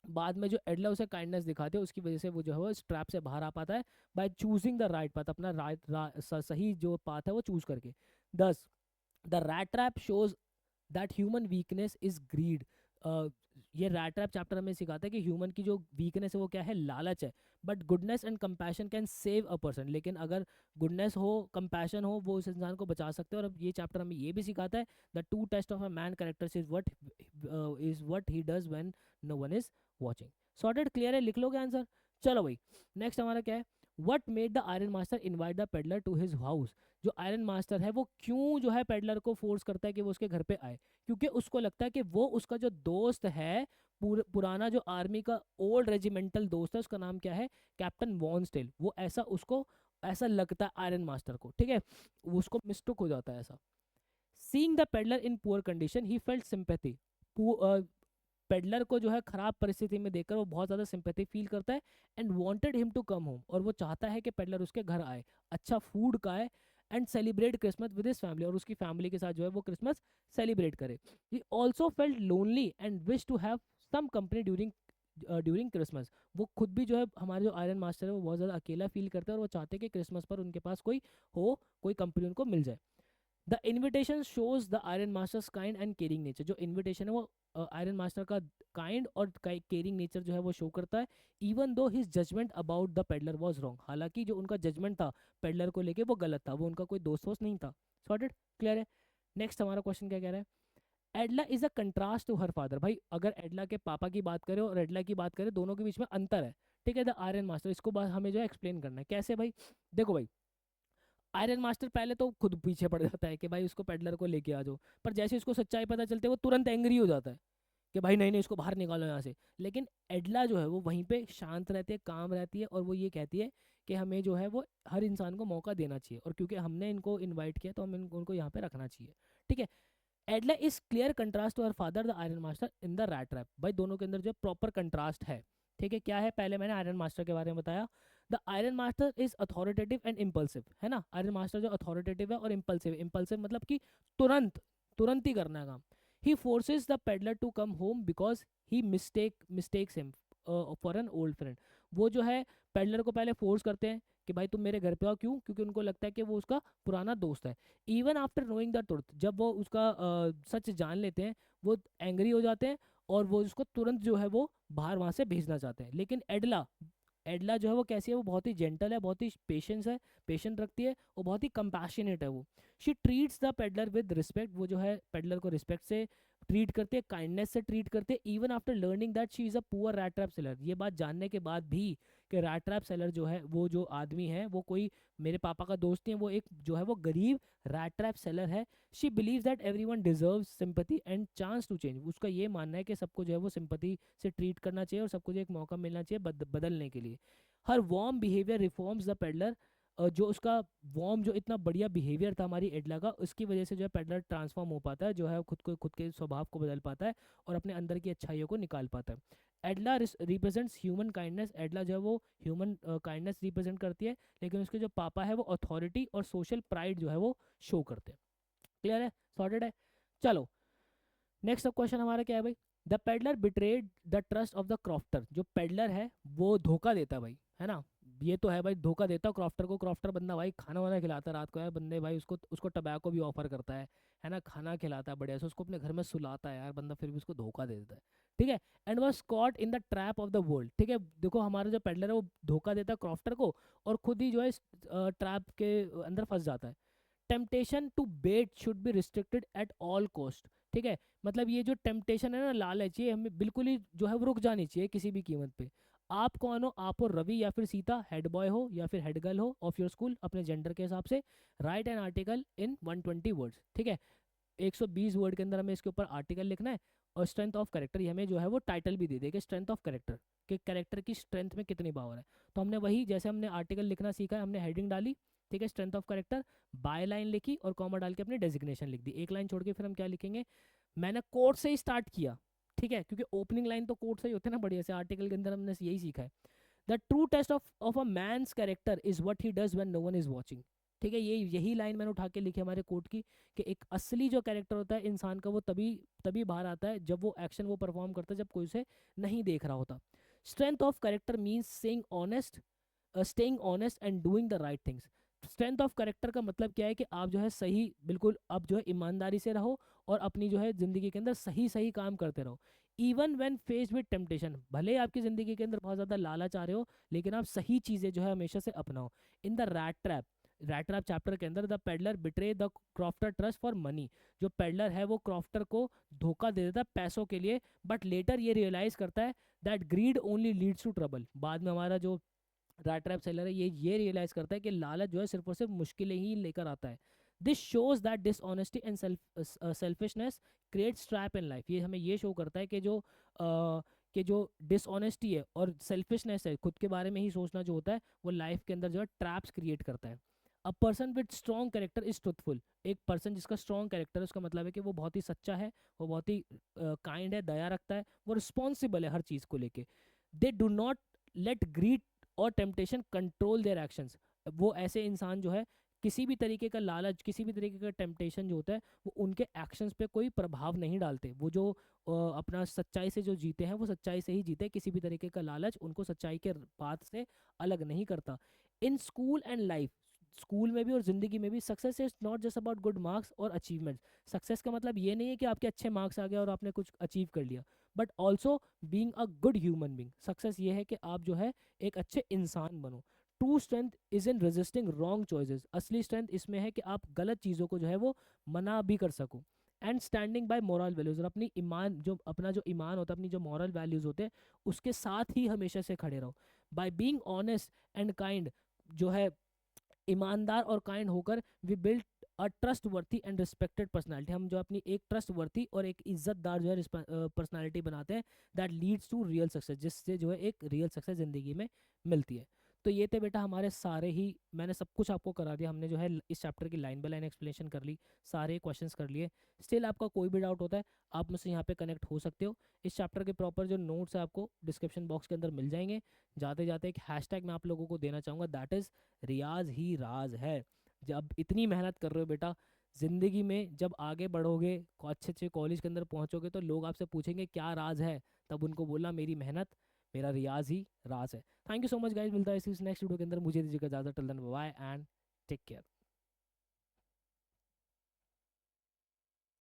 बाद में जो एडला उसे काइंडनेस दिखाते हैं उसकी वजह से वो जो है वो इस ट्रैप से बाहर आ पाता है, by choosing the right path, अपना सही जो पाथ है वो चूज करके। Thus, the rat trap shows that human weakness is greed, ये रैट ट्रैप चैप्टर हमें सिखाता है कि ह्यूमन की जो वीकनेस है वो क्या है, लालच है। But goodness and compassion can save a person, लेकिन अगर गुडनेस हो, कंपैशन हो, वो उस इंसान को बचा सकते हैं। और अब ये चैप्टर हमें ये भी सिखाता है, the true test of a man characters is what he does when no one is watching. Sorted, clear है, लिख लोगे आंसर। चलो भाई, नेक्स्ट हमारा क्या है, what made the iron master invite the peddler to his house, जो iron master है वो क्यों जो है पेडलर को फोर्स करता है कि वो उसके घर पे आए, क्योंकि उसको लगता है कि वो उसका जो दोस्त है, पुराना जो आर्मी का ओल्ड रेजिमेंटल दोस्त है, उसका नाम क्या है, कैप्टन वॉन्सटेल, वो ऐसा उसको ऐसा लगता है आयरन मास्टर को, ठीक है, उसको मिस्टुक हो जाता है ऐसा। Seeing the peddler in poor condition he felt sympathy, peddler को जो है खराब परिस्थिति में देखकर वो बहुत ज़्यादा सिंपैथी फील करता है, and wanted him to come home, और वो चाहता है कि पेडलर उसके घर आए, अच्छा फूड खाए, and celebrate Christmas with his family, और उसकी फैमिली के साथ जो है वो क्रिसमस सेलिब्रेट करे। He also felt lonely and wish to have some company during Christmas, वो खुद भी जो है, हमारे जो आयरन मास्टर है वो बहुत ज़्यादा अकेला फील करता है, और वो चाहते हैं कि क्रिसमस पर उनके पास कोई हो, कोई कंपनी उनको मिल जाए। The invitation shows the iron master's kind and caring nature, जो इन्विटेशन है वो आयरन मास्टर का काइंड और केयरिंग नेचर जो है वो शो करता है। Even though his judgment about the peddler was wrong, हालांकि जो उनका जजमेंट था पेडलर को लेके वो गलत था, वो उनका कोई दोस्त वोस्त नहीं था। सॉर्टेड, क्लियर है। नेक्स्ट हमारा क्वेश्चन क्या कह रहा है, Edla is a contrast to her father, भाई अगर एडला के पापा की बात करें और एडला की बात करें, दोनों के बीच में अंतर है, ठीक है। द आयरन मास्टर, इसको बात हमें जो है एक्सप्लेन करना है, कैसे भाई, देखो भाई, आयरन मास्टर पहले तो खुद पीछे पड़ जाता है कि भाई उसको पेडलर को लेके आ जाओ, पर जैसे उसको सच्चाई पता चलती है वो तुरंत एंग्री हो जाता है कि भाई नहीं नहीं इसको बाहर निकालो यहाँ से। लेकिन एडला जो है वो वहीं पे शांत रहती है, काम रहती है, और वो ये कहती है कि हमें जो है वो हर इंसान को मौका देना चाहिए, और क्योंकि हमने इनको इन्वाइट किया तो हम उनको यहाँ पे रखना चाहिए, ठीक है। Edla is clear contrast to her father the iron master in the rat trap, भाई दोनों के अंदर जो प्रॉपर कंट्रास्ट है, ठीक है। क्या है, पहले मैंने आयरन मास्टर के बारे में बताया, the iron master is authoritative and impulsive, है ना, आयरन मास्टर जो अथॉरिटेटिव है और इम्पल्सिव, इम्पल्सिव मतलब कि तुरंत तुरंत ही करना है काम। He forces the peddler to come home because he mistakes him for an old friend, वो जो है पेडलर को पहले फोर्स करते हैं कि भाई तुम मेरे घर पे आओ, क्यों? क्योंकि उनको लगता है कि वो उसका पुराना दोस्त है। Even after knowing the truth, जब वो उसका सच जान लेते हैं, वो एंग्री हो जाते हैं और वो उसको तुरंत जो है वो बाहर वहाँ से भेजना चाहते हैं। लेकिन एडला, एडला जो है वो कैसी है, वो बहुत ही जेंटल है, बहुत ही पेशेंट रखती है, और बहुत ही कंपैशनेट है वो। She treats the peddler with respect, वो जो है पेडलर को रिस्पेक्ट से ट्रीट करते हैं, काइंडनेस से ट्रीट करते हैं, even after learning that she is a poor rat trap seller, ये बात जानने के बाद भी कि रैट ट्रैप सेलर जो है, वो जो आदमी है वो कोई मेरे पापा का दोस्त नहीं है, वो एक जो है वो गरीब रैट ट्रैप सेलर है। She believes that everyone deserves sympathy and chance to change, उसका ये मानना है कि सबको जो है वो सिंपैथी से ट्रीट करना चाहिए और सबको जो एक मौका मिलना चाहिए बदलने के लिए। Her warm behaviour reforms the pedlar, जो उसका वार्म जो इतना बढ़िया बिहेवियर था हमारी एडला का, उसकी वजह से जो है पेडलर ट्रांसफॉर्म हो पाता है, जो है खुद के स्वभाव को बदल पाता है और अपने अंदर की अच्छाइयों को निकाल पाता है। एडला रिप्रेजेंट्स ह्यूमन काइंडनेस, एडला जो है वो ह्यूमन काइंडनेस रिप्रेजेंट करती है, लेकिन उसके जो पापा है वो अथॉरिटी और सोशल प्राइड जो है वो शो करते हैं। क्लियर है? सॉर्टेड है? चलो नेक्स्ट अब क्वेश्चन हमारा क्या है भाई। The peddler betrayed the trust of the crofter, जो पेडलर है वो धोखा देता है भाई, है ना? ये तो है भाई, धोखा देता है क्रॉफ्टर को। क्रॉफ्टर बंदा भाई खाना वाना खिलाता है रात को यार, बंदे भाई उसको उसको टबैको भी ऑफर करता है ना, खाना खिलाता है बढ़िया से, उसको अपने घर में सुलाता है यार, बंदा फिर भी उसको धोखा दे देता है। ठीक है? And was caught in the trap of the world. ठीक है, देखो हमारा जो पेडलर है वो धोखा देता है क्रॉफ्टर को, और खुद ही जो है ट्रैप के अंदर फंस जाता है। Temptation to bet should be restricted at all cost. ठीक है, मतलब ये जो टेम्पटेशन है ना, लालच, ये हमें बिल्कुल ही जो है वो रुक जानी चाहिए किसी भी कीमत पे। आप कौन हो? आप हो रवि या फिर सीता, हेड बॉय हो या फिर हेड गर्ल हो ऑफ योर स्कूल, अपने जेंडर के हिसाब से। Right an article in 120 words. ठीक है, 120 वर्ड के अंदर हमें इसके ऊपर आर्टिकल लिखना है, और स्ट्रेंथ ऑफ करेक्टर, हमें जो है वो टाइटल भी दे देगा, स्ट्रेंथ ऑफ करेक्टर, कि करेक्टर की स्ट्रेंथ में कितनी पावर है। तो हमने वही, जैसे हमने आर्टिकल लिखना सीखा है, हमने हेडिंग डाली, ठीक है, strength of character, by line लिखी और कॉमा डाल के अपनी डेजिग्नेशन लिख दी। एक लाइन छोड़ के फिर हम क्या लिखेंगे? मैंने कोट से ही स्टार्ट किया, ठीक है, क्योंकि ओपनिंग लाइन तो कोट से ही होते हैं ना बढ़िया से, आर्टिकल के अंदर हमने यही सीखा है। The true test of a man's character is what he does when no one is watching. ठीक है, यही लाइन मैंने उठा के लिखी हमारे कोट की, कि एक असली जो कैरेक्टर होता है इंसान का, वो तभी तभी बाहर आता है जब वो एक्शन वो परफॉर्म करता है जब कोई उसे नहीं देख रहा होता। Strength of character means staying honest and doing the right things. Strength of character का मतलब क्या है कि आप जो है सही, बिल्कुल आप जो है ईमानदारी से रहो और अपनी जो है ज़िंदगी के अंदर सही सही काम करते रहो। Even when faced with temptation, भले आपकी ज़िंदगी के अंदर बहुत ज़्यादा लालच आ रहे हो, लेकिन आप सही चीज़ें जो है हमेशा से अपनाओ। इन द रैट ट्रैप चैप्टर के अंदर the peddler betray the crofter trust for money, जो पेडलर है वो क्रॉफ्टर को धोखा दे देता है पैसों के लिए, बट लेटर ये रियलाइज करता है that greed only leads to trouble. बाद में हमारा जो रैट ट्रैप सेलर है ये रियलाइज करता है कि लालच जो है सिर्फ और सिर्फ मुश्किलें ही लेकर आता है। This shows that dishonesty and selfishness creates trap in life. ये हमें ये शो करता है कि जो डिसऑनेस्टी है और सेल्फिशनेस है, खुद के बारे में ही सोचना जो होता है, वो लाइफ के अंदर जो है ट्रैप्स क्रिएट करता है। A person with strong character is truthful, एक पर्सन जिसका स्ट्रॉन्ग कैरेक्टर है, उसका मतलब है कि वो बहुत ही सच्चा है, वो बहुत ही काइंड है, दया रखता है, वो रिस्पॉन्सिबल है हर चीज़ को लेके। They do not let greed और टेम्पटेशन कंट्रोल देयर एक्शंस। वो ऐसे इंसान जो है किसी भी तरीके का लालच, किसी भी तरीके का टेम्पटेशन जो होता है, वो उनके एक्शंस पे कोई प्रभाव नहीं डालते। वो जो अपना सच्चाई से जो जीते हैं वो सच्चाई से ही जीते, किसी भी तरीके का लालच उनको सच्चाई के पाथ से अलग नहीं करता। In school and life, school में भी और ज़िंदगी में भी, success is not just about good marks और अचीवमेंट्स। सक्सेस का मतलब ये नहीं है कि आपके अच्छे मार्क्स आ गए और आपने कुछ अचीव कर लिया, but also being a good human being. Success ये है कि आप जो है एक अच्छे इंसान बनो। True strength is in resisting wrong choices, असली स्ट्रेंथ इसमें है कि आप गलत चीज़ों को जो है वो मना भी कर सको। And standing bye moral values, और अपनी ईमान, जो अपना जो ईमान होता है, अपनी जो मॉरल वैल्यूज होते हैं, उसके साथ ही हमेशा से खड़े रहो। By being honest and kind, जो है ईमानदार और काइंड होकर, we build a trustworthy and respected personality, हम जो अपनी एक ट्रस्ट वर्थी और एक इज्जतदार जो है पर्सनैलिटी बनाते हैं, that leads to real success, जिससे जो है एक रियल सक्सेस ज़िंदगी में मिलती है। तो ये थे बेटा हमारे सारे ही, मैंने सब कुछ आपको करा दिया, हमने जो है इस चैप्टर की लाइन बाय लाइन एक्सप्लेनेशन कर ली, सारे क्वेश्चंस कर लिए। स्टिल आपका कोई भी डाउट होता है, आप मुझसे यहाँ पे कनेक्ट हो सकते हो। इस चैप्टर के प्रॉपर जो नोट्स है आपको डिस्क्रिप्शन बॉक्स के अंदर मिल जाएंगे। जाते जाते एक हैशटैग मैं आप लोगों को देना चाहूँगा, दैट इज़ रियाज ही राज है। जब इतनी मेहनत कर रहे हो बेटा, ज़िंदगी में जब आगे बढ़ोगे, अच्छे अच्छे कॉलेज के अंदर पहुँचोगे, तो लोग आपसे पूछेंगे क्या राज है, तब उनको बोलना मेरी मेहनत, मेरा रियाज ही राज है। Thank you so much guys, मिलता है इस नेक्स्ट वीडियो के अंदर। मुझे दीजिएगा ज़्यादा, till then bye and take care.